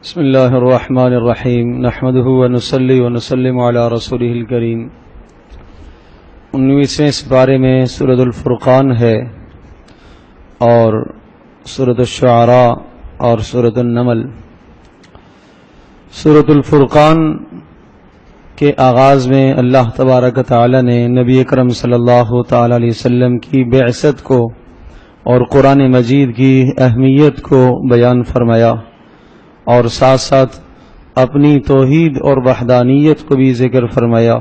بسم اللہ الرحمن الرحیم نحمدہ ونصلی ونسلم علی رسولہ الکریم 19ویں سپارے میں سورۃ الفرقان ہے اور سورۃ الشعراء اور سورۃ النمل۔ سورۃ الفرقان کے آغاز میں اللہ تبارک تعالی نے نبی اکرم صلی اللہ تعالی علیہ وسلم کی بعثت کو اور قرآن مجید کی اہمیت کو بیان فرمایا اور ساتھ ساتھ اپنی توحید اور وحدانیت کو بھی ذکر فرمایا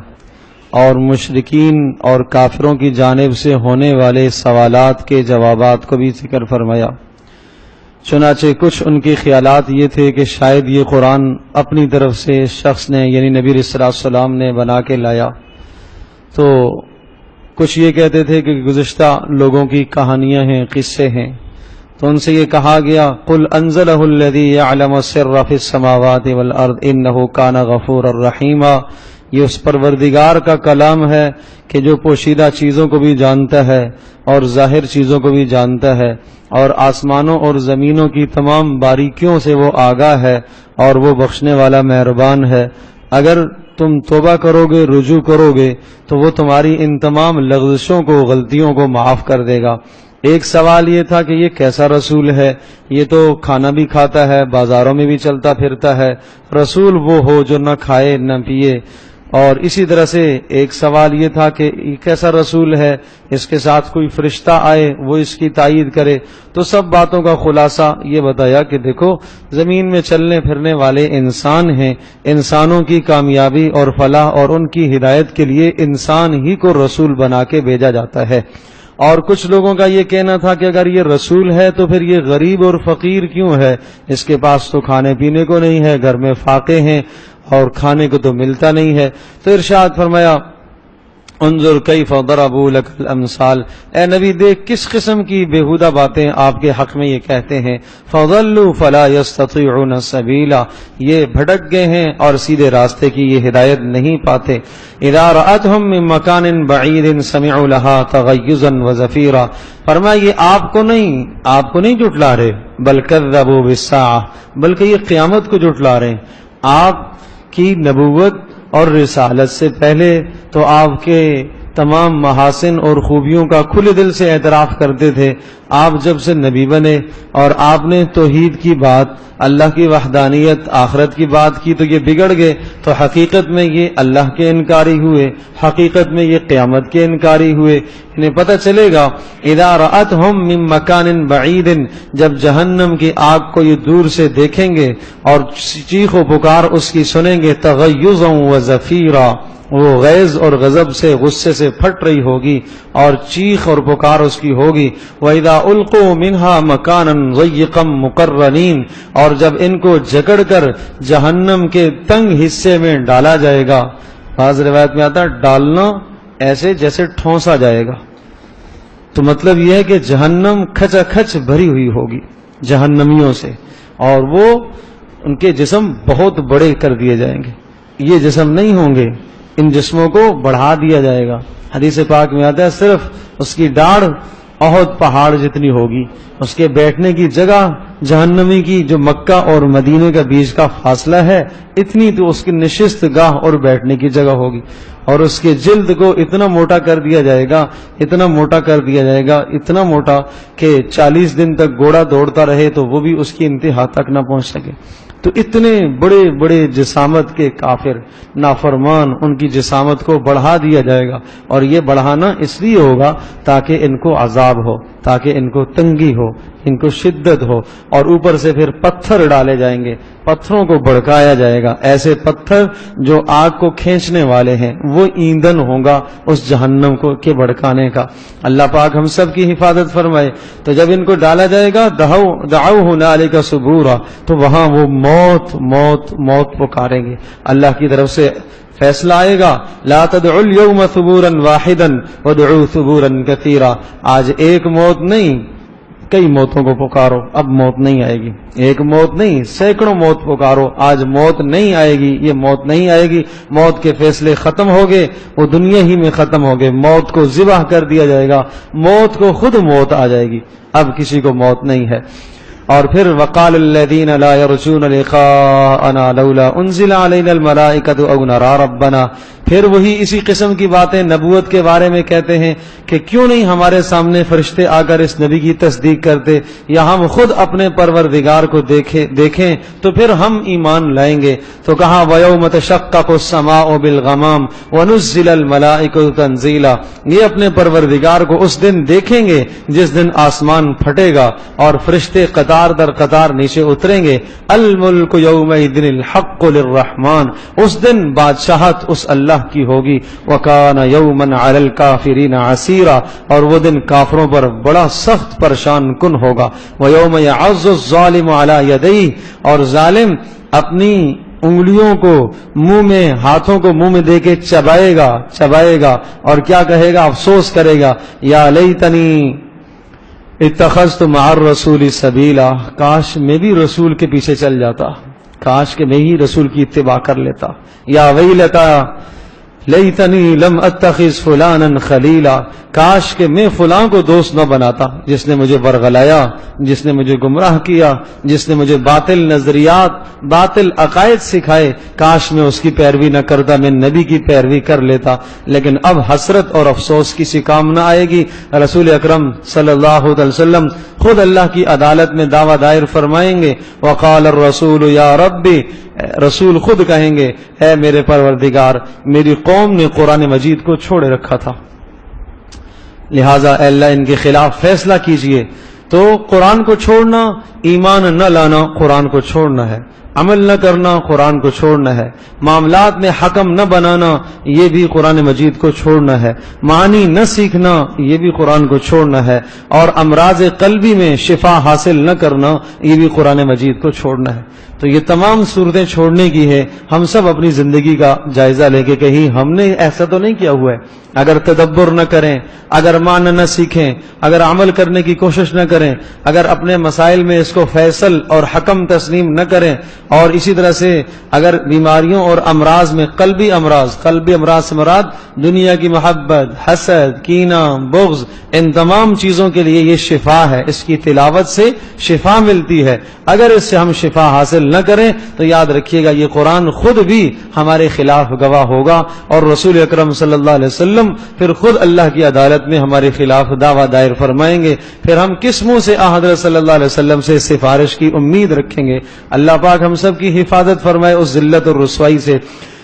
اور مشرکین اور کافروں کی جانب سے ہونے والے سوالات کے جوابات کو بھی ذکر فرمایا۔ چنانچہ کچھ ان کے خیالات یہ تھے کہ شاید یہ قرآن اپنی طرف سے شخص نے یعنی نبی علیہ السلام نے بنا کے لایا، تو کچھ یہ کہتے تھے کہ گزشتہ لوگوں کی کہانیاں ہیں، قصے ہیں، تو ان سے یہ کہا گیا قل انزلہ الذی یعلم السر فی السماوات والارض انہ کان غفورا رحیما، یہ اس پروردگار کا کلام ہے کہ جو پوشیدہ چیزوں کو بھی جانتا ہے اور ظاہر چیزوں کو بھی جانتا ہے اور آسمانوں اور زمینوں کی تمام باریکیوں سے وہ آگاہ ہے اور وہ بخشنے والا مہربان ہے۔ اگر تم توبہ کرو گے، رجوع کرو گے تو وہ تمہاری ان تمام لغزشوں کو، غلطیوں کو معاف کر دے گا۔ ایک سوال یہ تھا کہ یہ کیسا رسول ہے، یہ تو کھانا بھی کھاتا ہے، بازاروں میں بھی چلتا پھرتا ہے، رسول وہ ہو جو نہ کھائے نہ پیے۔ اور اسی طرح سے ایک سوال یہ تھا کہ یہ کیسا رسول ہے، اس کے ساتھ کوئی فرشتہ آئے وہ اس کی تائید کرے۔ تو سب باتوں کا خلاصہ یہ بتایا کہ دیکھو زمین میں چلنے پھرنے والے انسان ہیں، انسانوں کی کامیابی اور فلاح اور ان کی ہدایت کے لیے انسان ہی کو رسول بنا کے بھیجا جاتا ہے۔ اور کچھ لوگوں کا یہ کہنا تھا کہ اگر یہ رسول ہے تو پھر یہ غریب اور فقیر کیوں ہے، اس کے پاس تو کھانے پینے کو نہیں ہے، گھر میں فاقے ہیں اور کھانے کو تو ملتا نہیں ہے۔ تو ارشاد فرمایا انظر کیف ضربوا لک الامثال، اے نبی دیکھ کس قسم کی بیہودہ باتیں آپ کے حق میں یہ کہتے ہیں۔ فضلوا فلا يستطيعون سبیلا، یہ بھٹک گئے ہیں اور سیدھے راستے کی یہ ہدایت نہیں پاتے۔ اذا رأتهم من مکان بعید سمعوا لها تغیظا وزفیرا، فرمایا یہ آپ کو نہیں جھٹلا رہے، بل کذبوا بالساعة، بلکہ یہ قیامت کو جھٹلا رہے ہیں۔ آپ کی نبوت اور رسالت سے پہلے تو آپ کے تمام محاسن اور خوبیوں کا کھلے دل سے اعتراف کرتے تھے۔ آپ جب سے نبی بنے اور آپ نے توحید کی بات، اللہ کی وحدانیت، آخرت کی بات کی تو یہ بگڑ گئے، تو حقیقت میں یہ اللہ کے انکاری ہوئے، حقیقت میں یہ قیامت کے انکاری ہوئے۔ انہیں پتہ چلے گا اذا رأتهم من مکان بعید، جب جہنم کی آگ کو یہ دور سے دیکھیں گے اور چیخ و پکار اس کی سنیں گے، تغیظا وزفیرا، وہ غیظ اور غضب سے، غصے سے پھٹ رہی ہوگی اور چیخ اور پکار اس کی ہوگی۔ وَإِذَا أُلْقُوا مِنْهَا مَكَانًا ضَيِّقًا مُقَرَّنِينَ، اور جب ان کو جکڑ کر جہنم کے تنگ حصے میں ڈالا جائے گا، بعض روایت میں آتا ہے ڈالنا ایسے جیسے ٹھونسا جائے گا، تو مطلب یہ ہے کہ جہنم کھچا کھچ بھری ہوئی ہوگی جہنمیوں سے، اور وہ ان کے جسم بہت بڑے کر دیے جائیں گے۔ یہ جسم نہیں ہوں گے، ان جسموں کو بڑھا دیا جائے گا۔ حدیث پاک میں آتا ہے صرف اس کی ڈاڑھ احد پہاڑ جتنی ہوگی، اس کے بیٹھنے کی جگہ جہنمی کی جو مکہ اور مدینے کا بیچ کا فاصلہ ہے اتنی تو اس کی نشست گاہ اور بیٹھنے کی جگہ ہوگی، اور اس کے جلد کو اتنا موٹا کر دیا جائے گا، اتنا موٹا کر دیا جائے گا، اتنا موٹا کہ 40 دن تک گھوڑا دوڑتا رہے تو وہ بھی اس کی انتہا تک نہ پہنچ سکے۔ تو اتنے بڑے بڑے جسامت کے کافر نافرمان، ان کی جسامت کو بڑھا دیا جائے گا، اور یہ بڑھانا اس لیے ہوگا تاکہ ان کو عذاب ہو، تاکہ ان کو تنگی ہو، ان کو شدت ہو، اور اوپر سے پھر پتھر ڈالے جائیں گے، پتھروں کو بھڑکایا جائے گا، ایسے پتھر جو آگ کو کھینچنے والے ہیں، وہ ایندھن ہوگا اس جہنم کو کے بھڑکانے کا۔ اللہ پاک ہم سب کی حفاظت فرمائے۔ تو جب ان کو ڈالا جائے گا دعوا ہنالک ثبورا، تو وہاں وہ موت موت موت پکاریں گے، اللہ کی طرف سے فیصلہ آئے گا لا تدعوا اليوم ثبورا واحدا وادعوا ثبورا كثيرا، آج ایک موت نہیں کئی موتوں کو پکارو، اب موت نہیں آئے گی، ایک موت نہیں سینکڑوں موت پکارو، آج موت نہیں آئے گی، یہ موت نہیں آئے گی، موت کے فیصلے ختم ہو گئے، وہ دنیا ہی میں ختم ہو گئے، موت کو ذبح کر دیا جائے گا، موت کو خود موت آ جائے گی، اب کسی کو موت نہیں ہے۔ اور پھر وقال الذین لا یرجون لقاءنا لولا انزل علینا الملائکۃ او نرى ربنا، پھر وہی اسی قسم کی باتیں نبوت کے بارے میں کہتے ہیں کہ کیوں نہیں ہمارے سامنے فرشتے آ کر اس نبی کی تصدیق کرتے یا ہم خود اپنے پروردگار کو دیکھیں تو پھر ہم ایمان لائیں گے۔ تو کہا وَيَوْمَ تَشَقَّقُ السَّمَاءُ بِالْغَمَامِ وَنُزِّلَ الْمَلَائِكَةُ تَنزِيلًا، یہ اپنے پروردگار کو اس دن دیکھیں گے جس دن آسمان پھٹے گا اور فرشتے قطار در قطار نیچے اتریں گے۔ الملک یومئذ الحق للرحمن، اس دن بادشاہت اس اللہ کی ہوگی۔ وَكَانَ يَوْمًا عَلَى الْكَافِرِينَ عَسِيرًا، اور وہ دن کافروں پر بڑا سخت پریشان کن ہوگا۔ وَيَوْمَ يَعَضُّ الظَّالِمُ عَلَى يَدَيْهِ، اور ظالم اپنی انگلیوں کو منہ میں، ہاتھوں کو منہ میں دے کے چبائے گا اور کیا کہے گا؟ افسوس کرے گا، یا لیتنی اتخذت مع الرسول سبیلا، کاش میں بھی رسول کے پیچھے چل جاتا، کاش کہ میں ہی رسول کی اتباع کر لیتا۔ یا ویلتا لیتنی لم اتخذ فلانا خلیلا، کاش کہ میں فلاں کو دوست نہ بناتا جس نے مجھے ورغلایا، جس نے مجھے گمراہ کیا، جس نے مجھے باطل نظریات، باطل عقائد سکھائے، کاش میں اس کی پیروی نہ کرتا، میں نبی کی پیروی کر لیتا۔ لیکن اب حسرت اور افسوس کسی کام نہ آئے گی۔ رسول اکرم صلی اللہ علیہ وسلم خود اللہ کی عدالت میں دعویٰ دائر فرمائیں گے، وقال الرسول یا ربی، رسول خود کہیں گے اے میرے پروردگار، میری قوم نے قرآن مجید کو چھوڑے رکھا تھا، لہٰذا اے اللہ ان کے خلاف فیصلہ کیجئے۔ تو قرآن کو چھوڑنا، ایمان نہ لانا قرآن کو چھوڑنا ہے، عمل نہ کرنا قرآن کو چھوڑنا ہے، معاملات میں حکم نہ بنانا یہ بھی قرآن مجید کو چھوڑنا ہے، معنی نہ سیکھنا یہ بھی قرآن کو چھوڑنا ہے، اور امراض قلبی میں شفا حاصل نہ کرنا یہ بھی قرآن مجید کو چھوڑنا ہے۔ تو یہ تمام صورتیں چھوڑنے کی ہے۔ ہم سب اپنی زندگی کا جائزہ لے کے کہیں ہم نے ایسا تو نہیں کیا ہوا ہے؟ اگر تدبر نہ کریں، اگر معنی نہ سیکھیں، اگر عمل کرنے کی کوشش نہ کریں، اگر اپنے مسائل میں اس کو فیصل اور حکم تسلیم نہ کریں، اور اسی طرح سے اگر بیماریوں اور امراض میں قلبی امراض سے مراد دنیا کی محبت، حسد، کینہ، بغض، ان تمام چیزوں کے لیے یہ شفا ہے، اس کی تلاوت سے شفا ملتی ہے۔ اگر اس سے ہم شفا حاصل نہ کریں تو یاد رکھیے گا یہ قرآن خود بھی ہمارے خلاف گواہ ہوگا، اور رسول اکرم صلی اللہ علیہ وسلم پھر خود اللہ کی عدالت میں ہمارے خلاف دعویٰ دائر فرمائیں گے۔ پھر ہم کس منہ سے حضرت صلی اللہ علیہ وسلم سے سفارش کی امید رکھیں گے؟ اللہ پاک ہم سب کی حفاظت فرمائے اس ذلت اور رسوائی سے۔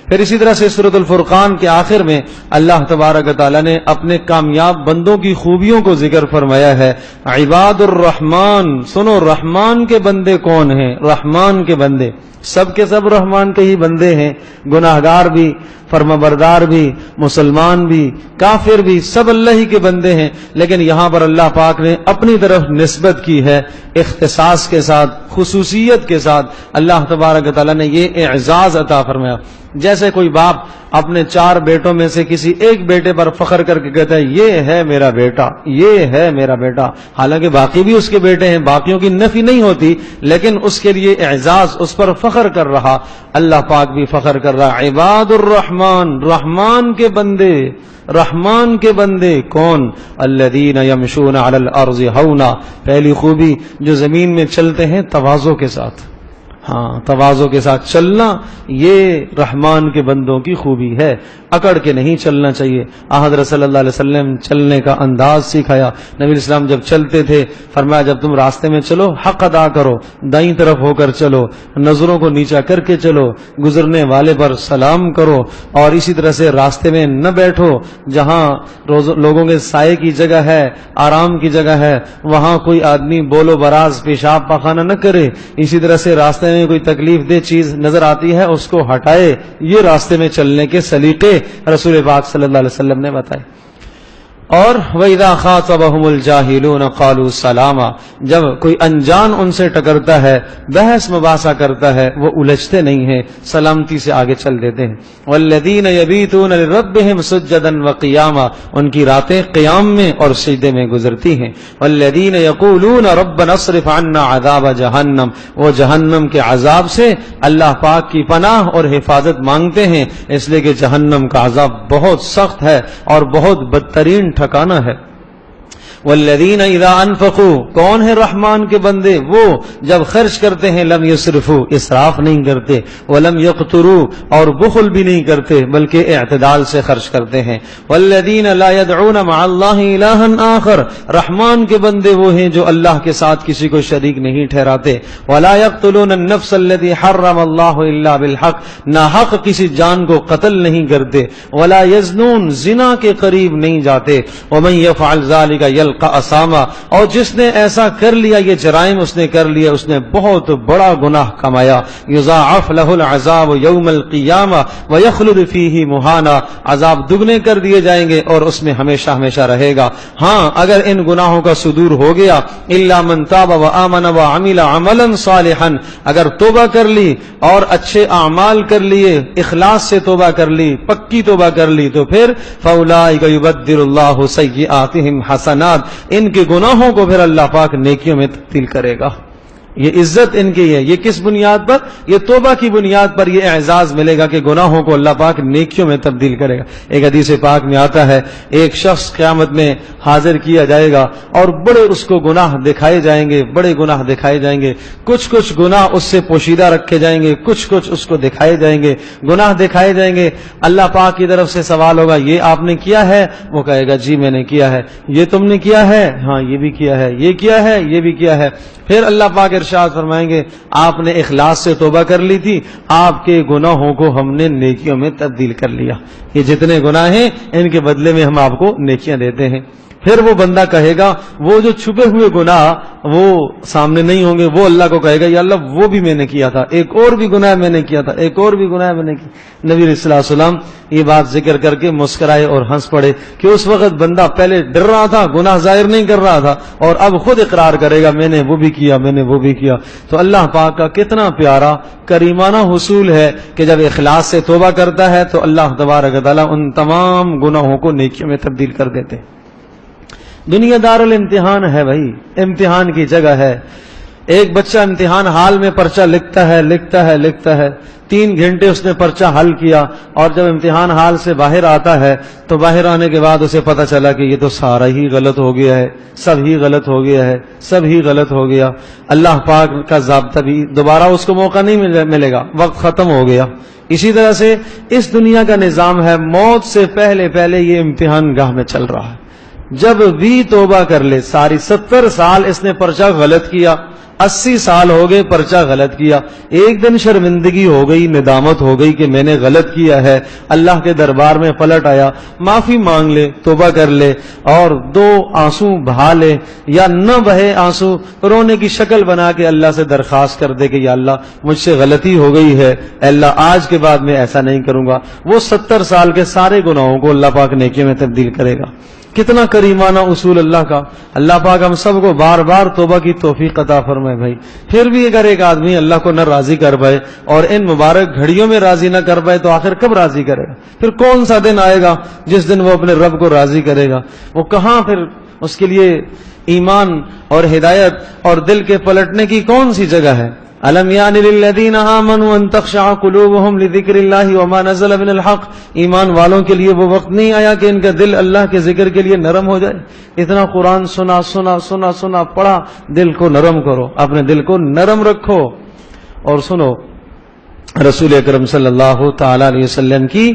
پھر اسی طرح سے سورۃ الفرقان کے آخر میں اللہ تبارک و تعالیٰ نے اپنے کامیاب بندوں کی خوبیوں کو ذکر فرمایا ہے۔ عباد الرحمن، سنو رحمان کے بندے کون ہیں؟ رحمان کے بندے سب کے سب رحمان کے ہی بندے ہیں، گناہگار بھی، فرمانبردار بھی، مسلمان بھی، کافر بھی، سب اللہ ہی کے بندے ہیں۔ لیکن یہاں پر اللہ پاک نے اپنی طرف نسبت کی ہے، اختصاص کے ساتھ، خصوصیت کے ساتھ اللہ تبارک و تعالیٰ نے یہ اعزاز عطا فرمایا۔ جیسے کوئی باپ اپنے 4 بیٹوں میں سے کسی ایک بیٹے پر فخر کر کے کہتا ہے یہ ہے میرا بیٹا، یہ ہے میرا بیٹا، حالانکہ باقی بھی اس کے بیٹے ہیں، باقیوں کی نفی نہیں ہوتی، لیکن اس کے لیے اعزاز، اس پر فخر کر رہا۔ اللہ پاک بھی فخر کر رہا، عباد الرحمن، رحمان کے بندے، رحمان کے بندے کون؟ الذین یمشون علی الارض ہونا، پہلی خوبی جو زمین میں چلتے ہیں تواضع کے ساتھ۔ ہاں، تواضع کے ساتھ چلنا یہ رحمان کے بندوں کی خوبی ہے، اکڑ کے نہیں چلنا چاہیے۔ حضرت صلی اللہ علیہ وسلم چلنے کا انداز سکھایا۔ نبی اسلام جب چلتے تھے فرمایا جب تم راستے میں چلو حق ادا کرو، دائیں طرف ہو کر چلو، نظروں کو نیچا کر کے چلو، گزرنے والے پر سلام کرو، اور اسی طرح سے راستے میں نہ بیٹھو جہاں لوگوں کے سائے کی جگہ ہے، آرام کی جگہ ہے، وہاں کوئی آدمی بولو براز پیشاب پاخانہ نہ کرے۔ اسی طرح سے راستے میں کوئی تکلیف دہ چیز نظر آتی ہے اس کو ہٹائے۔ یہ راستے میں چلنے کے سلیقے رسول پاک صلی اللہ علیہ وسلم نے بتائے۔ اور وَإِذَا خَاطَبَهُمُ الْجَاهِلُونَ قَالُوا سَلَامًا، جب کوئی انجان ان سے ٹکرتا ہے، بحث مباحثہ کرتا ہے، وہ الجھتے نہیں ہیں، سلامتی سے آگے چل دیتے ہیں۔ وَالَّذِينَ يَبِيتُونَ لِرَبِّهِمْ سُجَّدًا وَقِيَامًا، ان کی راتیں قیام میں اور سجدے میں گزرتی ہیں۔ وَالَّذِينَ يَقُولُونَ رَبَّنَا اصْرِفْ عَنَّا عَذَابَ جَهَنَّمَ، وہ جہنم کے عذاب سے اللہ پاک کی پناہ اور حفاظت مانگتے ہیں، اس لیے کہ جہنم کا عذاب بہت سخت ہے اور بہت بدترین ٹھکانہ ہے۔ والذین اذا انفقوا، کون ہے رحمان کے بندے؟ وہ جب خرچ کرتے ہیں لم یسرفوا، اسراف نہیں کرتے، ولم یقتروا، اور بخل بھی نہیں کرتے بلکہ اعتدال سے خرچ کرتے ہیں۔ والذین لا يدعون مع اللہ الہا آخر، رحمان کے بندے وہ ہیں جو اللہ کے ساتھ کسی کو شریک نہیں ٹھہراتے۔ ولا يقتلون النفس التي حرم اللہ الا بالحق، ناحق کسی جان کو قتل نہیں کرتے۔ ولا يزنون، زنا کے قریب نہیں جاتے۔ ومن يفعل ذلك يلقى اساما، اور جس نے ایسا کر لیا، یہ جرائم اس نے کر لیا، اس نے بہت بڑا گناہ کمایا۔ یضاعف له العذاب یوم القیامہ ویخلد فیہ مہانا، عذاب دگنے کر دیے جائیں گے اور اس میں ہمیشہ ہمیشہ رہے گا۔ ہاں اگر ان گناہوں کا صدور ہو گیا، الا من تاب وآمن وعمل عملا صالحا، اگر توبہ کر لی اور اچھے اعمال کر لیے، اخلاص سے توبہ کر لی، پکی توبہ کر لی، تو پھر فاولئک یبدل اللہ سیئاتہم حسنات، ان کے گناہوں کو پھر اللہ پاک نیکیوں میں تبدیل کرے گا۔ یہ عزت ان کی ہے، یہ کس بنیاد پر؟ یہ توبہ کی بنیاد پر یہ اعزاز ملے گا کہ گناہوں کو اللہ پاک نیکیوں میں تبدیل کرے گا۔ ایک حدیث پاک میں آتا ہے ایک شخص قیامت میں حاضر کیا جائے گا اور بڑے اس کو گناہ دکھائے جائیں گے، بڑے گناہ دکھائے جائیں گے، کچھ گناہ اس سے پوشیدہ رکھے جائیں گے، کچھ اس کو دکھائے جائیں گے، گناہ دکھائے جائیں گے۔ اللہ پاک کی طرف سے سوال ہوگا یہ آپ نے کیا ہے؟ وہ کہے گا جی میں نے کیا ہے۔ یہ تم نے کیا ہے؟ ہاں یہ بھی کیا ہے۔ یہ کیا ہے؟ یہ بھی کیا ہے۔ پھر اللہ پاک ارشاد فرمائیں گے آپ نے اخلاص سے توبہ کر لی تھی، آپ کے گناہوں کو ہم نے نیکیوں میں تبدیل کر لیا۔ یہ جتنے گناہ ہیں ان کے بدلے میں ہم آپ کو نیکیاں دیتے ہیں۔ پھر وہ بندہ کہے گا وہ جو چھپے ہوئے گناہ وہ سامنے نہیں ہوں گے، وہ اللہ کو کہے گا یا اللہ وہ بھی میں نے کیا تھا، ایک اور بھی گناہ میں نے کیا تھا، ایک اور بھی گناہ میں نے کیا۔ نبی صلی اللہ علیہ وسلم یہ بات ذکر کر کے مسکرائے اور ہنس پڑے کہ اس وقت بندہ پہلے ڈر رہا تھا، گناہ ظاہر نہیں کر رہا تھا، اور اب خود اقرار کرے گا میں نے وہ بھی کیا، میں نے وہ بھی کیا۔ تو اللہ پاک کا کتنا پیارا کریمانہ حصول ہے کہ جب اخلاص سے توبہ کرتا ہے تو اللہ تبارک و تعالیٰ ان تمام گناہوں کو نیکیوں میں تبدیل کر دیتے۔ دنیا دار الامتحان ہے بھائی، امتحان کی جگہ ہے۔ ایک بچہ امتحان حال میں پرچہ لکھتا ہے 3 گھنٹے اس نے پرچہ حل کیا، اور جب امتحان حال سے باہر آتا ہے تو باہر آنے کے بعد اسے پتہ چلا کہ یہ تو سارا ہی غلط ہو گیا ہے، سب ہی غلط ہو گیا۔ اللہ پاک کا ضابطہ بھی دوبارہ اس کو موقع نہیں ملے گا، وقت ختم ہو گیا۔ اسی طرح سے اس دنیا کا نظام ہے، موت سے پہلے یہ امتحان گاہ میں چل رہا ہے۔ جب بھی توبہ کر لے، ساری 70 سال اس نے پرچہ غلط کیا، 80 سال ہو گئے پرچہ غلط کیا، ایک دن شرمندگی ہو گئی، ندامت ہو گئی کہ میں نے غلط کیا ہے، اللہ کے دربار میں پلٹ آیا، معافی مانگ لے، توبہ کر لے، اور 2 آنسو بہا لے یا نہ بہے آنسو، رونے کی شکل بنا کے اللہ سے درخواست کر دے کہ یا اللہ مجھ سے غلطی ہو گئی ہے، اللہ آج کے بعد میں ایسا نہیں کروں گا، وہ 70 سال کے سارے گناہوں کو اللہ پاک نیکیوں میں تبدیل کرے گا۔ کتنا کریمانہ اصول اللہ کا۔ اللہ پاک ہم سب کو بار بار توبہ کی توفیق عطا فرمائے بھائی۔ پھر بھی اگر ایک آدمی اللہ کو نہ راضی کر پائے اور ان مبارک گھڑیوں میں راضی نہ کر پائے تو آخر کب راضی کرے گا؟ پھر کون سا دن آئے گا جس دن وہ اپنے رب کو راضی کرے گا؟ وہ کہاں پھر اس کے لیے ایمان اور ہدایت اور دل کے پلٹنے کی کون سی جگہ ہے؟ الم یان للذین آمنوا ان تخشع قلوبهم لذکر اللہ وما نزل من الحق، ایمان والوں کے لیے وہ وقت نہیں آیا کہ ان کا دل اللہ کے ذکر کے لیے نرم ہو جائے؟ اتنا قرآن سنا پڑھا، دل کو نرم کرو، اپنے دل کو نرم رکھو اور سنو۔ رسول اکرم صلی اللہ تعالی علیہ وسلم کی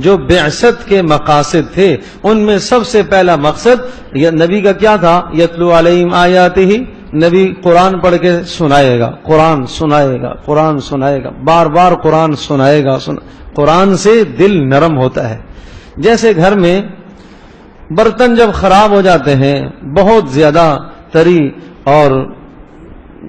جو بعثت کے مقاصد تھے ان میں سب سے پہلا مقصد نبی کا کیا تھا؟ یتلو علیہم آیاتہ، نبی قرآن پڑھ کے سنائے گا، قرآن سنائے گا، بار بار قرآن سنائے گا۔ قرآن سے دل نرم ہوتا ہے۔ جیسے گھر میں برتن جب خراب ہو جاتے ہیں، بہت زیادہ تری اور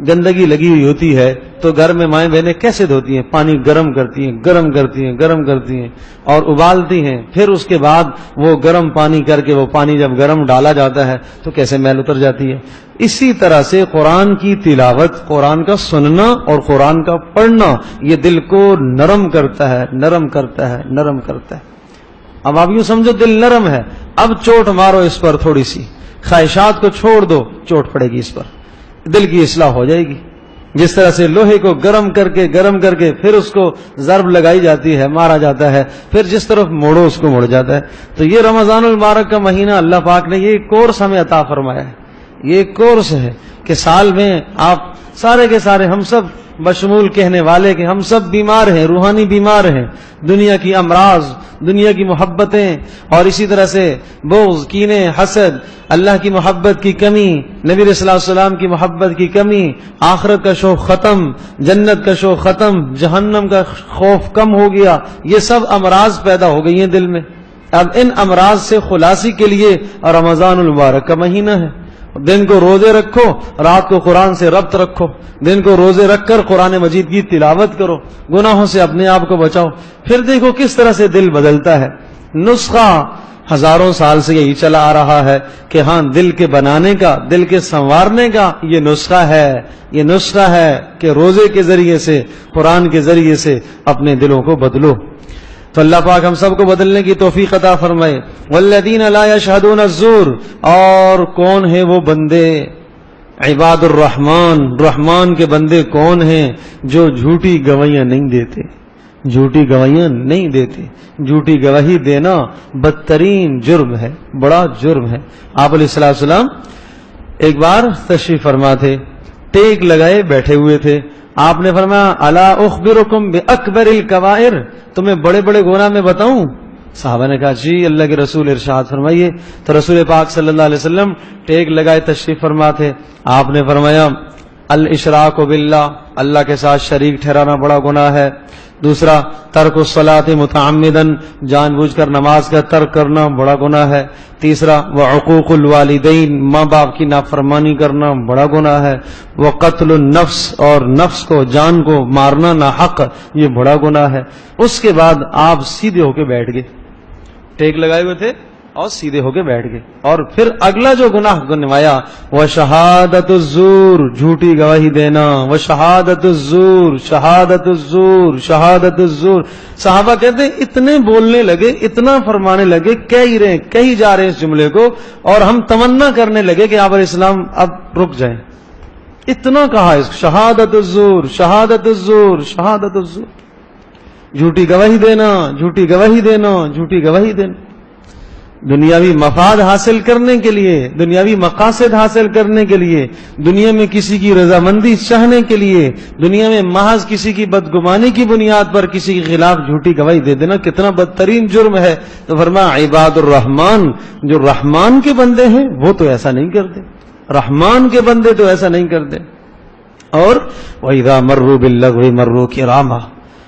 گندگی لگی ہوئی ہوتی ہے تو گھر میں مائیں بہنیں کیسے دھوتی ہیں؟ پانی گرم کرتی ہیں اور ابالتی ہیں، پھر اس کے بعد وہ گرم پانی کر کے وہ پانی جب گرم ڈالا جاتا ہے تو کیسے میل اتر جاتی ہے۔ اسی طرح سے قرآن کی تلاوت، قرآن کا سننا اور قرآن کا پڑھنا یہ دل کو نرم کرتا ہے۔ اب آپ یوں سمجھو دل نرم ہے، اب چوٹ مارو اس پر تھوڑی سی، خواہشات کو چھوڑ دو، چوٹ پڑے گی اس پر، دل کی اصلاح ہو جائے گی۔ جس طرح سے لوہے کو گرم کر کے پھر اس کو ضرب لگائی جاتی ہے، مارا جاتا ہے، پھر جس طرف موڑو اس کو مڑ جاتا ہے. تو یہ رمضان المبارک کا مہینہ اللہ پاک نے یہ کورس ہمیں عطا فرمایا ہے. یہ کورس ہے کہ سال میں آپ سارے کے سارے ہم سب بشمول کہنے والے کہ ہم سب بیمار ہیں، روحانی بیمار ہیں. دنیا کی امراض، دنیا کی محبتیں، اور اسی طرح سے بغض، کینے، حسد، اللہ کی محبت کی کمی، نبی صلی اللہ علیہ وسلم کی محبت کی کمی، آخرت کا شوق ختم، جنت کا شوق ختم، جہنم کا خوف کم ہو گیا. یہ سب امراض پیدا ہو گئی ہیں دل میں. اب ان امراض سے خلاصی کے لیے رمضان المبارک کا مہینہ ہے. دن کو روزے رکھو، رات کو قرآن سے ربط رکھو. دن کو روزے رکھ کر قرآن مجید کی تلاوت کرو، گناہوں سے اپنے آپ کو بچاؤ. پھر دیکھو کس طرح سے دل بدلتا ہے. نسخہ ہزاروں سال سے یہی چلا آ رہا ہے کہ ہاں دل کے بنانے کا، دل کے سنوارنے کا یہ نسخہ ہے. یہ نسخہ ہے کہ روزے کے ذریعے سے، قرآن کے ذریعے سے اپنے دلوں کو بدلو. تو اللہ پاک ہم سب کو بدلنے کی توفیق عطا فرمائے. والذین لا یشہدون الزور، اور کون ہیں وہ بندے، عباد الرحمن، رحمان کے بندے کون ہیں جو جھوٹی گواہیاں نہیں دیتے. جھوٹی گواہیاں نہیں دیتے. جھوٹی گواہی دینا بدترین جرم ہے، بڑا جرم ہے. آپ علیہ السلام ایک بار تشریف فرما تھے، ٹیک لگائے بیٹھے ہوئے تھے. آپ نے فرمایا الا اخبرکم باکبر الکبائر، تمہیں بڑے بڑے گناہ میں بتاؤں؟ صحابہ نے کہا جی اللہ کے رسول، ارشاد فرمائیے. تو رسول پاک صلی اللہ علیہ وسلم ٹیک لگائے تشریف فرما تھے. آپ نے فرمایا الاشراک باللہ، اللہ کے ساتھ شریک ٹھہرانا بڑا گناہ ہے. دوسرا ترک الصلاۃ متعمدن، جان بوجھ کر نماز کا ترک کرنا بڑا گناہ ہے. تیسرا وعقوق الوالدین، ماں باپ کی نافرمانی کرنا بڑا گناہ ہے. وقتل النفس، اور نفس کو، جان کو مارنا ناحق، یہ بڑا گناہ ہے. اس کے بعد آپ سیدھے ہو کے بیٹھ گئے، ٹیک لگائے ہوئے تھے اور سیدھے ہو کے بیٹھ گئے. اور پھر اگلا جو گناہ گنوایا وہ شہادت الزور، جھوٹی گواہی دینا. وہ شہادت الزور، شہادت الزور، شہادت الزور. صحابہ کہتے ہیں اتنے بولنے لگے، اتنا فرمانے لگے، کہی جا رہے اس جملے کو، اور ہم تمنا کرنے لگے کہ آپ علیہ السلام اب رک جائیں. اتنا کہا اس شہادت الزور، شہادت الزور، شہادت الزور. جھوٹی گواہی دینا، جھوٹی گواہی دینا، جھوٹی گواہی دینا. دنیاوی مفاد حاصل کرنے کے لیے، دنیاوی مقاصد حاصل کرنے کے لیے، دنیا میں کسی کی رضامندی چاہنے کے لیے، دنیا میں محض کسی کی بدگمانی کی بنیاد پر کسی کے خلاف جھوٹی گواہی دے دینا کتنا بدترین جرم ہے. تو فرمایا عباد الرحمن، جو رحمان کے بندے ہیں وہ تو ایسا نہیں کرتے. رحمان کے بندے تو ایسا نہیں کرتے. اور وَإِذَا مَرُّوا بِاللَّغْوِ مَرُّوا كِرَامًا،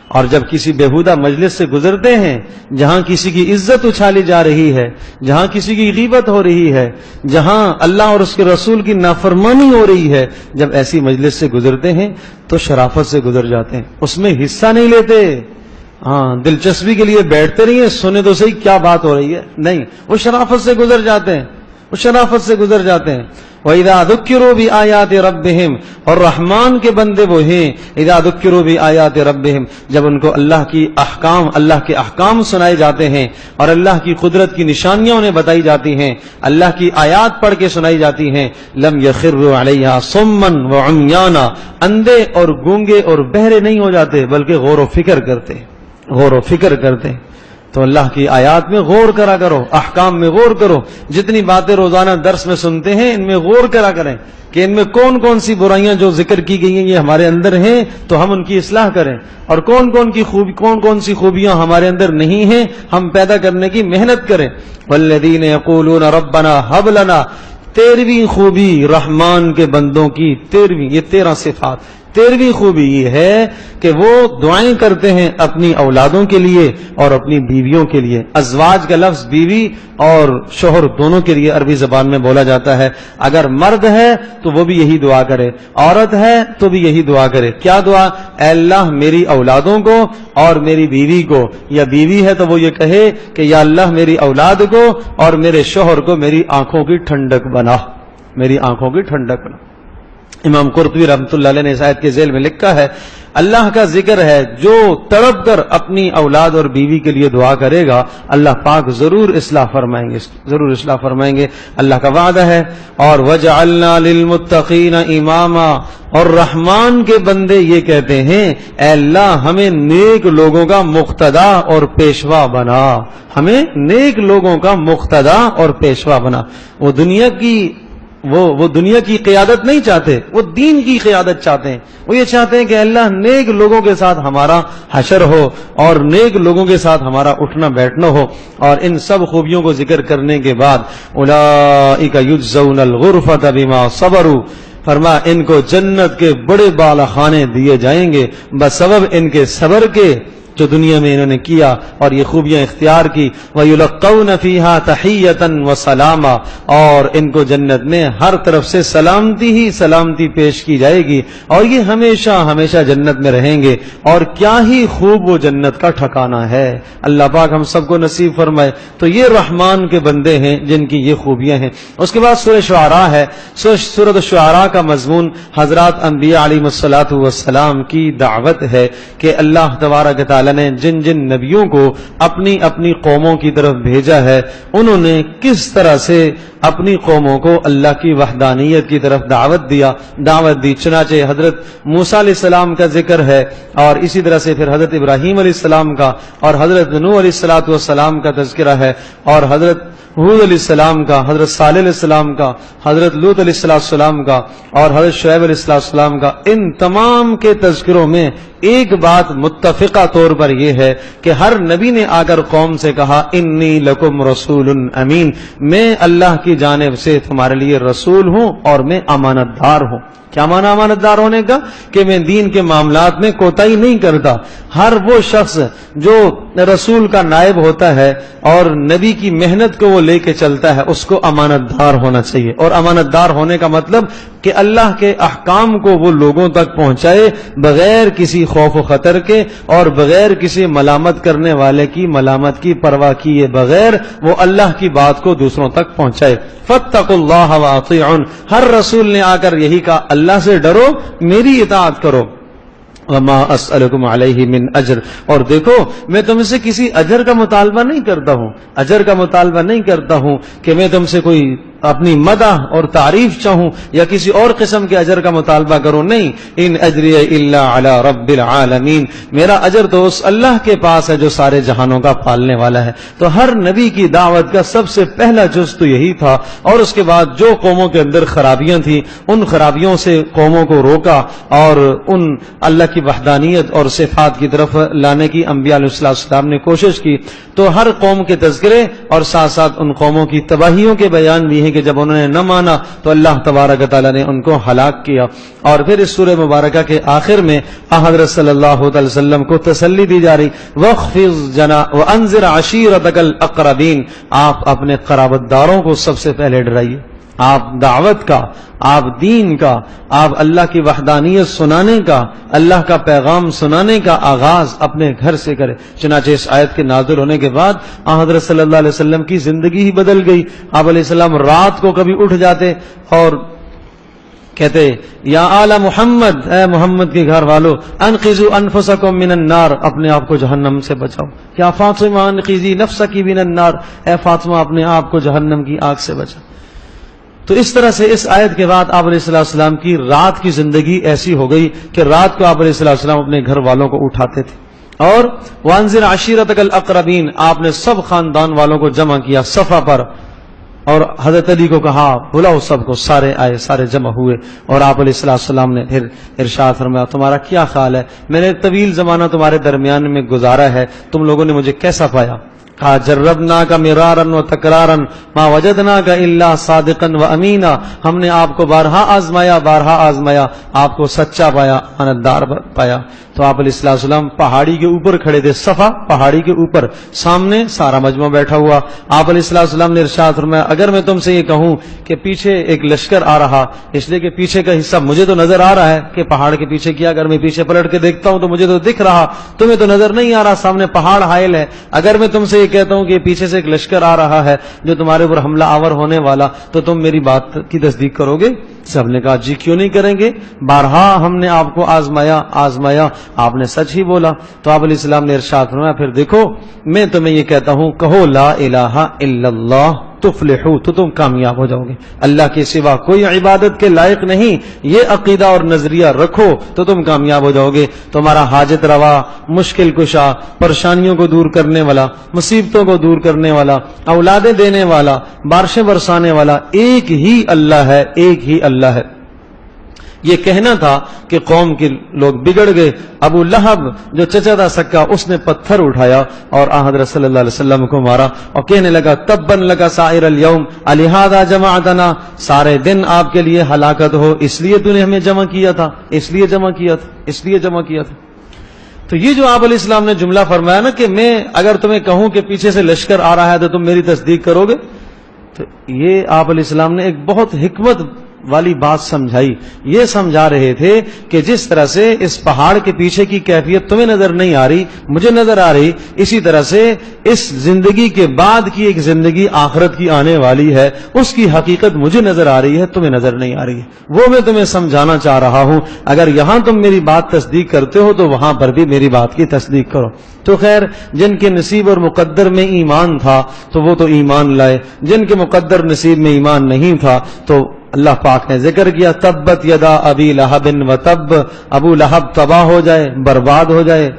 اور جب کسی بےہودہ مجلس سے گزرتے ہیں جہاں کسی کی عزت اچھالی جا رہی ہے، جہاں کسی کی غیبت ہو رہی ہے، جہاں اللہ اور اس کے رسول کی نافرمانی ہو رہی ہے، جب ایسی مجلس سے گزرتے ہیں تو شرافت سے گزر جاتے ہیں، اس میں حصہ نہیں لیتے. ہاں دلچسپی کے لیے بیٹھتے نہیں ہیں، سنے تو صحیح کیا بات ہو رہی ہے، نہیں، وہ شرافت سے گزر جاتے ہیں، وہ شرافت سے گزر جاتے ہیں. وَإِذَا ذُكِّرُوا بِآيَاتِ رَبِّهِمْ، اور رحمان کے بندے وہ ہیں اِذَا ذُكِّرُوا بِآيَاتِ رَبِّهِمْ، جب ان کو اللہ کے احکام سنائے جاتے ہیں اور اللہ کی قدرت کی نشانیاں انہیں بتائی جاتی ہیں، اللہ کی آیات پڑھ کے سنائی جاتی ہیں، لَمْ يَخِرُّوا عَلَيْهَا صُمًّا وَعُمْيَانًا، اندھے اور گونگے اور بہرے نہیں ہو جاتے بلکہ غور و فکر کرتے. تو اللہ کی آیات میں غور کرا کرو، احکام میں غور کرو. جتنی باتیں روزانہ درس میں سنتے ہیں ان میں غور کرا کریں کہ ان میں کون کون سی برائیاں جو ذکر کی گئی ہیں یہ ہمارے اندر ہیں تو ہم ان کی اصلاح کریں، اور کون کون سی خوبیاں ہمارے اندر نہیں ہیں ہم پیدا کرنے کی محنت کریں. والذین یقولون ربنا ھب لنا، 13ویں خوبی رحمان کے بندوں کی، 13ویں، یہ 13 صفات. 13ویں خوبی یہ ہے کہ وہ دعائیں کرتے ہیں اپنی اولادوں کے لیے اور اپنی بیویوں کے لیے. ازواج کا لفظ بیوی اور شوہر دونوں کے لیے عربی زبان میں بولا جاتا ہے. اگر مرد ہے تو وہ بھی یہی دعا کرے، عورت ہے تو بھی یہی دعا کرے. کیا دعا؟ اے اللہ میری اولادوں کو اور میری بیوی کو، یا بیوی ہے تو وہ یہ کہے کہ یا اللہ میری اولاد کو اور میرے شوہر کو میری آنکھوں کی ٹھنڈک بنا، میری آنکھوں کی ٹھنڈک بنا. امام قرطبی رحمۃ اللہ علیہ نے اس آیت کے ذیل میں لکھا ہے اللہ کا ذکر ہے جو تڑپ کر اپنی اولاد اور بیوی کے لیے دعا کرے گا اللہ پاک ضرور اصلاح فرمائیں گے اللہ کا وعدہ ہے. اور وجعلنا للمتقین اماما، اور رحمان کے بندے یہ کہتے ہیں اے اللہ ہمیں نیک لوگوں کا مقتدا اور پیشوا بنا، ہمیں نیک لوگوں کا مقتدا اور پیشوا بنا. وہ دنیا کی قیادت نہیں چاہتے، وہ دین کی قیادت چاہتے ہیں. وہ یہ چاہتے ہیں کہ اللہ نیک لوگوں کے ساتھ ہمارا حشر ہو اور نیک لوگوں کے ساتھ ہمارا اٹھنا بیٹھنا ہو. اور ان سب خوبیوں کو ذکر کرنے کے بعد اولئک یجزون الغرفۃ بما صبروا، فرما ان کو جنت کے بڑے بالا خانے دیے جائیں گے بسبب ان کے صبر کے جو دنیا میں انہوں نے کیا اور یہ خوبیاں اختیار کی. وَيُلَقَّوْنَ فِيهَا تَحِيَّةً وَسَلَامًا، اور ان کو جنت میں ہر طرف سے سلامتی ہی سلامتی پیش کی جائے گی اور یہ ہمیشہ ہمیشہ جنت میں رہیں گے. اور کیا ہی خوب وہ جنت کا ٹھکانہ ہے. اللہ پاک ہم سب کو نصیب فرمائے. تو یہ رحمان کے بندے ہیں جن کی یہ خوبیاں ہیں. اس کے بعد سورہ شعراء ہے. سورۃ الشعراء کا مضمون حضرات انبیاء علیہ الصلوۃ والسلام کی دعوت ہے کہ اللہ تبارک تعالی نے جن جن نبیوں کو اپنی اپنی قوموں کی طرف بھیجا ہے انہوں نے کس طرح سے اپنی قوموں کو اللہ کی وحدانیت کی طرف دعوت دی. چنانچہ حضرت موسیٰ علیہ السلام کا ذکر ہے اور اسی طرح سے پھر حضرت ابراہیم علیہ السلام کا اور حضرت نوح علیہ السلام کا تذکرہ ہے اور حضرت حود علیہ السلام کا، حضرت صالح علیہ السلام کا، حضرت لوط علیہ السلام کا اور حضرت شعیب علیہ السلام کا. ان تمام کے تذکروں میں ایک بات متفقہ طور پر یہ ہے کہ ہر نبی نے آ کر قوم سے کہا انی لکم رسول امین، میں اللہ کی جانب سے تمہارے لیے رسول ہوں اور میں امانت دار ہوں. کیا معنی امانت دار ہونے کا؟ کہ میں دین کے معاملات میں کوتاہی نہیں کرتا. ہر وہ شخص جو رسول کا نائب ہوتا ہے اور نبی کی محنت کو وہ لے کے چلتا ہے اس کو امانت دار ہونا چاہیے. اور امانت دار ہونے کا مطلب کہ اللہ کے احکام کو وہ لوگوں تک پہنچائے بغیر کسی خوف و خطر کے اور بغیر کسی ملامت کرنے والے کی ملامت کی پرواہ کیے بغیر وہ اللہ کی بات کو دوسروں تک پہنچائے. فاتقوا اللہ واطیعون، ہر رسول نے آ کر یہی کہا اللہ سے ڈرو، میری اطاعت کرو. وما اسألکم علیہ من اجر، اور دیکھو میں تم سے کسی اجر کا مطالبہ نہیں کرتا ہوں کہ میں تم سے کوئی اپنی مدح اور تعریف چاہوں یا کسی اور قسم کے اجر کا مطالبہ کروں. نہیں، ان اجری الا علی رب العالمین، میرا اجر تو اس اللہ کے پاس ہے جو سارے جہانوں کا پالنے والا ہے. تو ہر نبی کی دعوت کا سب سے پہلا جز تو یہی تھا. اور اس کے بعد جو قوموں کے اندر خرابیاں تھیں ان خرابیوں سے قوموں کو روکا اور ان اللہ کی وحدانیت اور صفات کی طرف لانے کی انبیاء علیہ السلام نے کوشش کی. تو ہر قوم کے تذکرے اور ساتھ ساتھ ان قوموں کی تباہیوں کے بیان بھی ہیں کہ جب انہوں نے نہ مانا تو اللہ تبارک تعالی نے ان کو ہلاک کیا. اور پھر اس سورہ مبارکہ کے آخر میں حضرت صلی اللہ علیہ وسلم کو تسلی دی جا رہی وَاخْفِضْ جَنَاحَكَ وَأَنذِرْ عَشِيرَتَكَ الْأَقْرَبِينَ، آپ اپنے قرابت داروں کو سب سے پہلے ڈرائیے. آپ دعوت کا، آپ دین کا، آپ اللہ کی وحدانیت سنانے کا، اللہ کا پیغام سنانے کا آغاز اپنے گھر سے کرے. چنانچہ اس آیت کے نازل ہونے کے بعد حضرت صلی اللہ علیہ وسلم کی زندگی ہی بدل گئی. آپ علیہ السلام رات کو کبھی اٹھ جاتے اور کہتے یا آل محمد، اے محمد کے گھر والو، انقذوا انفسکم من النار، اپنے آپ کو جہنم سے بچاؤ. یا فاطمہ انقذی نفسکی من النار، اے فاطمہ اپنے آپ کو جہنم کی آگ سے بچاؤ. تو اس طرح سے اس آیت کے بعد آپ علیہ السلام کی رات کی زندگی ایسی ہو گئی کہ رات کو آپ علیہ السلام اپنے گھر والوں کو اٹھاتے تھے. اور وانذر عشیرتک الاقربین، آپ نے سب خاندان والوں کو جمع کیا صفا پر اور حضرت علی کو کہا بلاؤ سب کو. سارے آئے، سارے جمع ہوئے اور آپ علیہ السلام نے پھر ارشاد فرمایا تمہارا کیا خیال ہے؟ میں نے طویل زمانہ تمہارے درمیان میں گزارا ہے، تم لوگوں نے مجھے کیسا پایا؟ کہا جربناک مرارا و تکرارا ما وجدناک الا صادقا و امینا، ہم نے آپ کو بارہا آزمایا، آپ کو سچا پایا، امانتدار پایا. تو آپ علیہ السلام پہاڑی کے اوپر کھڑے تھے، صفا پہاڑی کے اوپر، سامنے سارا مجمع بیٹھا ہوا. آپ علیہ السلام نے ارشاد فرمایا اگر میں تم سے یہ کہوں کہ پیچھے ایک لشکر آ رہا، اس لیے کہ پیچھے کا حصہ مجھے تو نظر آ رہا ہے کہ پہاڑ کے پیچھے کیا، اگر میں پیچھے پلٹ کے دیکھتا ہوں تو مجھے تو دکھ رہا، تمہیں تو نظر نہیں آ رہا، سامنے پہاڑ حائل ہے. اگر میں تم سے یہ کہتا ہوں کہ پیچھے سے ایک لشکر آ رہا ہے جو تمہارے اوپر حملہ آور ہونے والا، تو تم میری بات کی تصدیق کرو گے؟ سب نے کہا جی کیوں نہیں کریں گے، بارہا ہم نے آپ کو آزمایا، آپ نے سچ ہی بولا۔ تو آپ علیہ السلام نے ارشاد فرمایا پھر دیکھو میں تمہیں یہ کہتا ہوں کہو لا الہ الا اللہ تفلحو، تو تم کامیاب ہو جاؤ گے، اللہ کے سوا کوئی عبادت کے لائق نہیں، یہ عقیدہ اور نظریہ رکھو تو تم کامیاب ہو جاؤ گے۔ تمہارا حاجت روا، مشکل کشا، پریشانیوں کو دور کرنے والا، مصیبتوں کو دور کرنے والا، اولادیں دینے والا، بارشیں برسانے والا ایک ہی اللہ ہے، ایک ہی اللہ ہے۔ یہ کہنا تھا کہ قوم کے لوگ بگڑ گئے، ابو لہب جو چچا تھا سکا اس نے پتھر اٹھایا اور حضرت صلی اللہ علیہ وسلم کو مارا اور کہنے لگا تبن لگا سائر الیوم الہذا جمعتنا، سارے دن آپ کے لیے ہلاکت ہو، اس لیے تو نے ہمیں جمع کیا تھا، اس لیے جمع کیا تھا۔ تو یہ جو آپ علیہ السلام نے جملہ فرمایا نا کہ میں اگر تمہیں کہوں کہ پیچھے سے لشکر آ رہا ہے تو تم میری تصدیق کرو گے، تو یہ آپ علیہ السلام نے ایک بہت حکمت والی بات سمجھائی۔ یہ سمجھا رہے تھے کہ جس طرح سے اس پہاڑ کے پیچھے کی کیفیت تمہیں نظر نہیں آ رہی، مجھے نظر آ رہی، اسی طرح سے اس زندگی کے بعد کی ایک زندگی آخرت کی آنے والی ہے، اس کی حقیقت مجھے نظر آ رہی ہے، تمہیں نظر نہیں آ رہی ہے، وہ میں تمہیں سمجھانا چاہ رہا ہوں۔ اگر یہاں تم میری بات تصدیق کرتے ہو تو وہاں پر بھی میری بات کی تصدیق کرو۔ تو خیر جن کے نصیب اور مقدر میں ایمان تھا تو وہ تو ایمان لائے، جن کے مقدر نصیب میں ایمان نہیں تھا تو اللہ پاک نے ذکر کیا تبت یدا ابی لہب و تب، ابو لہب تباہ ہو جائے، برباد ہو جائے،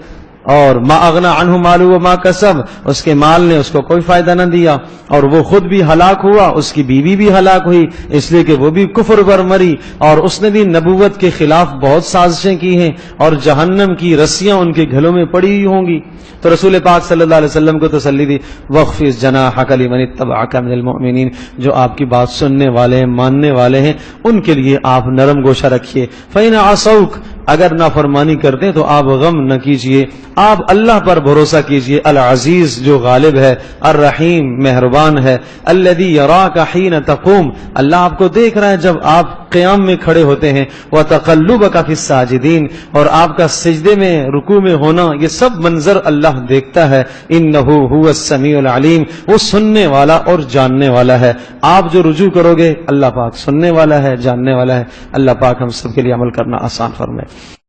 اور ما اغنا عنہ مالو و ما کسب، اس کے مال نے اس کو کوئی فائدہ نہ دیا، اور وہ خود بھی ہلاک ہوا، اس کی بیوی بھی ہلاک ہوئی اس لیے کہ وہ بھی کفر پر مری، اور اس نے بھی نبوت کے خلاف بہت سازشیں کی ہیں، اور جہنم کی رسیاں ان کے گھلوں میں پڑی ہوئی ہوں گی۔ تو رسول پاک صلی اللہ علیہ وسلم کو تسلی دی وَخْفِضْ جَنَاحَكَ لِمَنِ اتَّبَعَكَ مِنَ الْمُؤْمِنِينَ، جو آپ کی بات سننے والے ہیں، ماننے والے ہیں، ان کے لیے آپ نرم گوشہ رکھیے۔ فَإِنْ عَصَوْكَ، اگر نافرمانی کرتے ہیں تو آپ غم نہ کیجئے، آپ اللہ پر بھروسہ کیجئے، العزیز جو غالب ہے، الرحیم مہربان ہے، الذی یراک حین تقوم، اللہ آپ کو دیکھ رہا ہے جب آپ قیام میں کھڑے ہوتے ہیں، وتقلبک فی الساجدین، اور آپ کا سجدے میں رکوع میں ہونا، یہ سب منظر اللہ دیکھتا ہے، انہ هو السمیع العلیم، وہ سننے والا اور جاننے والا ہے۔ آپ جو رجوع کرو گے اللہ پاک سننے والا ہے، جاننے والا ہے۔ اللہ پاک ہم سب کے لیے عمل کرنا آسان فرمائے۔